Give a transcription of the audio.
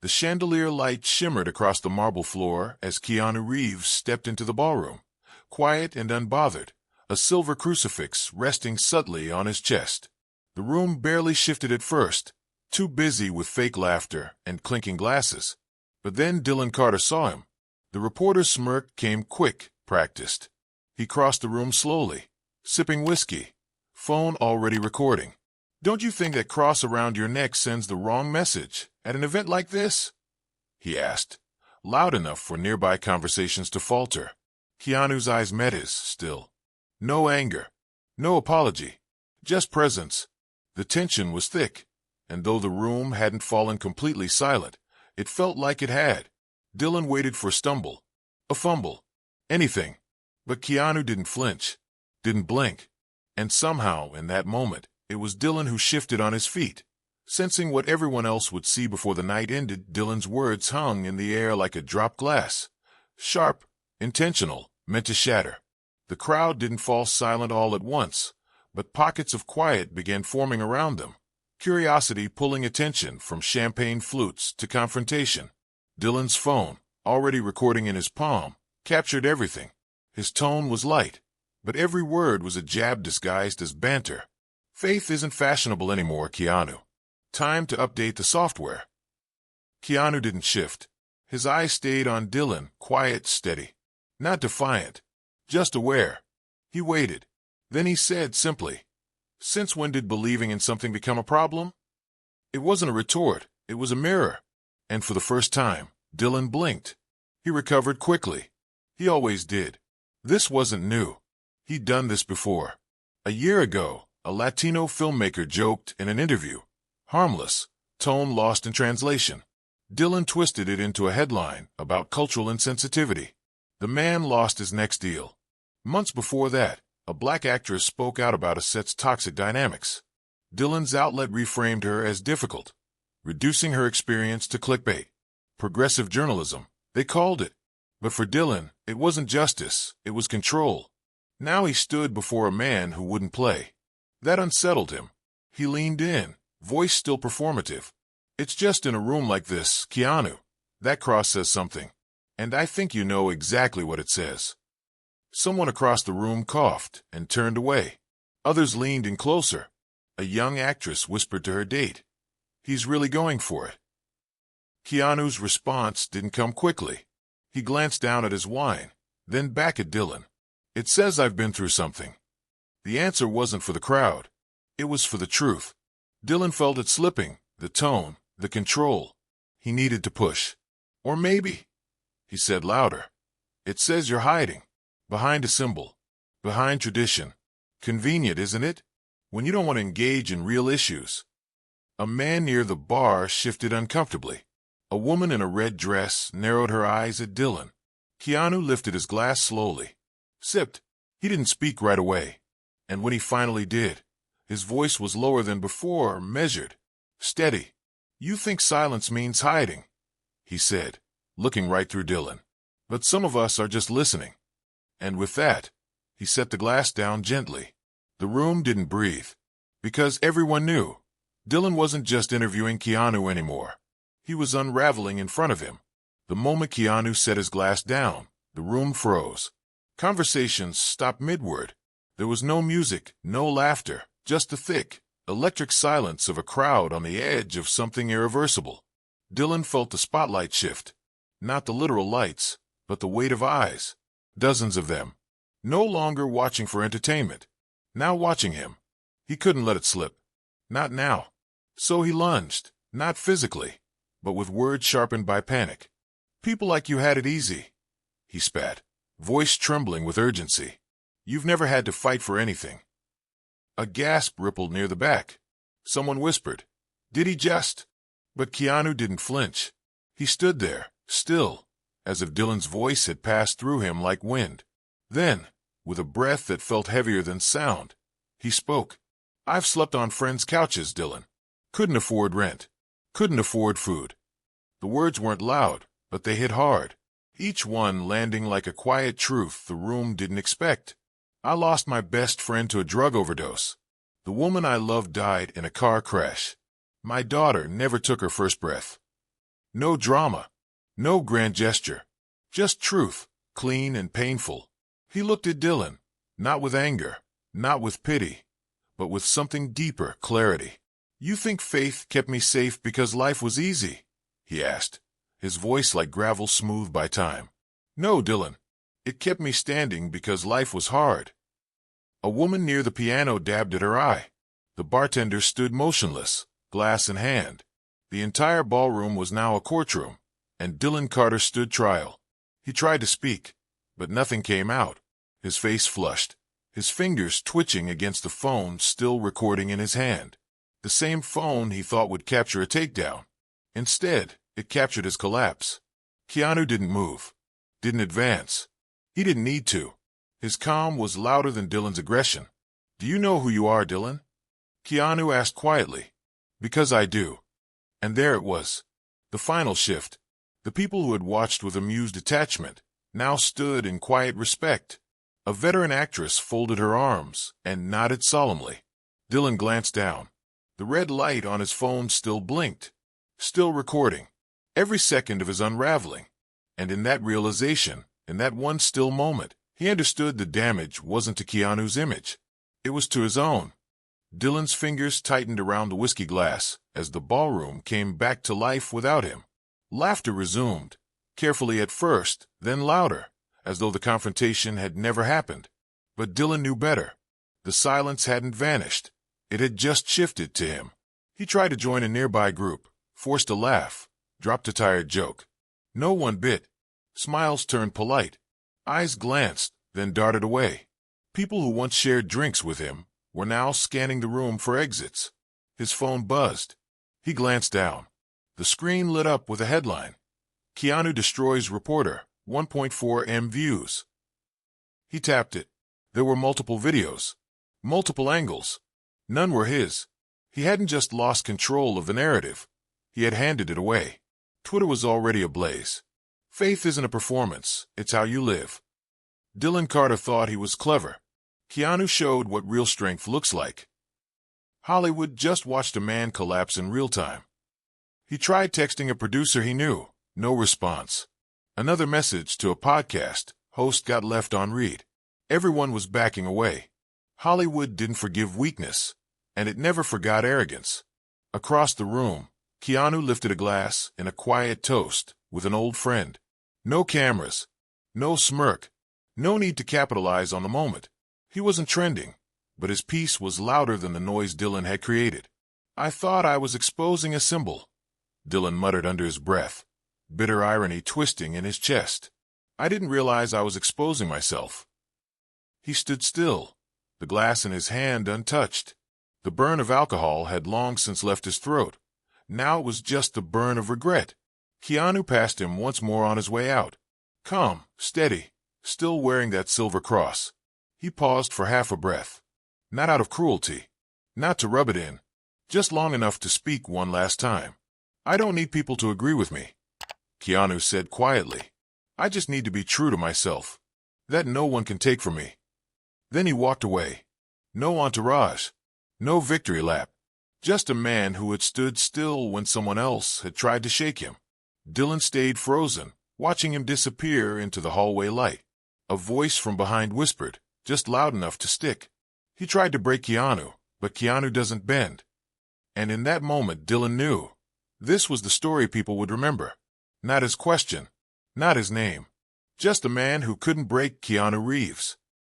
The chandelier light shimmered across the marble floor as Keanu Reeves stepped into the ballroom, quiet and unbothered, a silver crucifix resting subtly on his chest. The room barely shifted at first, too busy with fake laughter and clinking glasses. But then Dylan Carter saw him. The reporter's smirk came quick, practiced. He crossed the room slowly, sipping whiskey, phone already recording. "Don't you think that cross around your neck sends the wrong message at an event like this?" he asked, loud enough for nearby conversations to falter. Keanu's eyes met his, still. No anger, no apology, just presence. The tension was thick, and though the room hadn't fallen completely silent, it felt like it had. Dylan waited for a fumble, anything. But Keanu didn't flinch, didn't blink. And somehow, in that moment, it was Dylan who shifted on his feet. Sensing what everyone else would see before the night ended, Dylan's words hung in the air like a dropped glass. Sharp, intentional, meant to shatter. The crowd didn't fall silent all at once, but pockets of quiet began forming around them. Curiosity pulling attention from champagne flutes to confrontation. Dylan's phone, already recording in his palm, captured everything. His tone was light, but every word was a jab disguised as banter. "Faith isn't fashionable anymore, Keanu. Time to update the software." Keanu didn't shift. His eyes stayed on Dylan, quiet, steady. Not defiant, just aware. He waited. Then he said simply, "Since when did believing in something become a problem?" It wasn't a retort, it was a mirror. And for the first time, Dylan blinked. He recovered quickly. He always did. This wasn't new. He'd done this before. A year ago, a Latino filmmaker joked in an interview. Harmless, tone lost in translation. Dylan twisted it into a headline about cultural insensitivity. The man lost his next deal. Months before that, a black actress spoke out about a set's toxic dynamics. Dylan's outlet reframed her as difficult, reducing her experience to clickbait. Progressive journalism, they called it. But for Dylan, it wasn't justice, it was control. Now he stood before a man who wouldn't play. That unsettled him. He leaned in, voice still performative. "It's just in a room like this, Keanu. That cross says something. And I think you know exactly what it says." Someone across the room coughed and turned away. Others leaned in closer. A young actress whispered to her date, "He's really going for it." Keanu's response didn't come quickly. He glanced down at his wine, then back at Dylan. "It says I've been through something." The answer wasn't for the crowd. It was for the truth. Dylan felt it slipping, the tone, the control. He needed to push. "Or maybe," he said louder, "it says you're hiding. Behind a symbol. Behind tradition. Convenient, isn't it? When you don't want to engage in real issues." A man near the bar shifted uncomfortably. A woman in a red dress narrowed her eyes at Dylan. Keanu lifted his glass slowly. Sipped. He didn't speak right away. And when he finally did, his voice was lower than before, measured, steady. "You think silence means hiding," he said, looking right through Dylan. "But some of us are just listening." And with that, he set the glass down gently. The room didn't breathe. Because everyone knew, Dylan wasn't just interviewing Keanu anymore. He was unraveling in front of him. The moment Keanu set his glass down, the room froze. Conversations stopped midward. There was no music, no laughter, just the thick, electric silence of a crowd on the edge of something irreversible. Dylan felt the spotlight shift. Not the literal lights, but the weight of eyes. Dozens of them. No longer watching for entertainment. Now watching him. He couldn't let it slip. Not now. So he lunged, not physically, but with words sharpened by panic. "People like you had it easy," he spat, voice trembling with urgency. "You've never had to fight for anything." A gasp rippled near the back. Someone whispered, "Did he just?" But Keanu didn't flinch. He stood there, still, as if Dylan's voice had passed through him like wind. Then, with a breath that felt heavier than sound, he spoke. "I've slept on friends' couches, Dylan. Couldn't afford rent. Couldn't afford food." The words weren't loud, but they hit hard, each one landing like a quiet truth the room didn't expect. "I lost my best friend to a drug overdose. The woman I loved died in a car crash. My daughter never took her first breath." No drama. No grand gesture. Just truth, clean and painful. He looked at Dylan, not with anger, not with pity, but with something deeper, clarity. "You think faith kept me safe because life was easy?" he asked, his voice like gravel smoothed by time. "No, Dylan. It kept me standing because life was hard." A woman near the piano dabbed at her eye. The bartender stood motionless, glass in hand. The entire ballroom was now a courtroom, and Dylan Carter stood trial. He tried to speak, but nothing came out. His face flushed, his fingers twitching against the phone still recording in his hand. The same phone he thought would capture a takedown. Instead, it captured his collapse. Keanu didn't move, didn't advance. He didn't need to. His calm was louder than Dylan's aggression. "Do you know who you are, Dylan?" Keanu asked quietly. "Because I do." And there it was. The final shift. The people who had watched with amused attachment now stood in quiet respect. A veteran actress folded her arms and nodded solemnly. Dylan glanced down. The red light on his phone still blinked, still recording every second of his unraveling. And in that realization, in that one still moment, he understood the damage wasn't to Keanu's image. It was to his own. Dylan's fingers tightened around the whiskey glass as the ballroom came back to life without him. Laughter resumed, carefully at first, then louder, as though the confrontation had never happened. But Dylan knew better. The silence hadn't vanished. It had just shifted to him. He tried to join a nearby group, forced a laugh, dropped a tired joke. No one bit. Smiles turned polite. Eyes glanced, then darted away. People who once shared drinks with him were now scanning the room for exits. His phone buzzed. He glanced down. The screen lit up with a headline. "Keanu destroys reporter, 1.4 M views." He tapped it. There were multiple videos, multiple angles. None were his. He hadn't just lost control of the narrative. He had handed it away. Twitter was already ablaze. "Faith isn't a performance, it's how you live." Dylan Carter thought he was clever. Keanu showed what real strength looks like. Hollywood just watched a man collapse in real time. He tried texting a producer he knew. No response. Another message to a podcast host got left on read. Everyone was backing away. Hollywood didn't forgive weakness, and it never forgot arrogance. Across the room, Keanu lifted a glass in a quiet toast with an old friend. No cameras, no smirk, no need to capitalize on the moment. He wasn't trending, but his piece was louder than the noise Dylan had created. "I thought I was exposing a symbol," Dylan muttered under his breath, bitter irony twisting in his chest. "I didn't realize I was exposing myself." He stood still, the glass in his hand untouched. The burn of alcohol had long since left his throat. Now it was just the burn of regret. Keanu passed him once more on his way out. Calm, steady, still wearing that silver cross. He paused for half a breath. Not out of cruelty. Not to rub it in. Just long enough to speak one last time. "I don't need people to agree with me," Keanu said quietly. "I just need to be true to myself. That no one can take from me." Then he walked away. No entourage. No victory lap. Just a man who had stood still when someone else had tried to shake him. Dylan stayed frozen, watching him disappear into the hallway light. A voice from behind whispered, just loud enough to stick. He tried to break Keanu, but Keanu doesn't bend. And in that moment, Dylan knew. This was the story people would remember. Not his question, not his name. Just a man who couldn't break Keanu Reeves.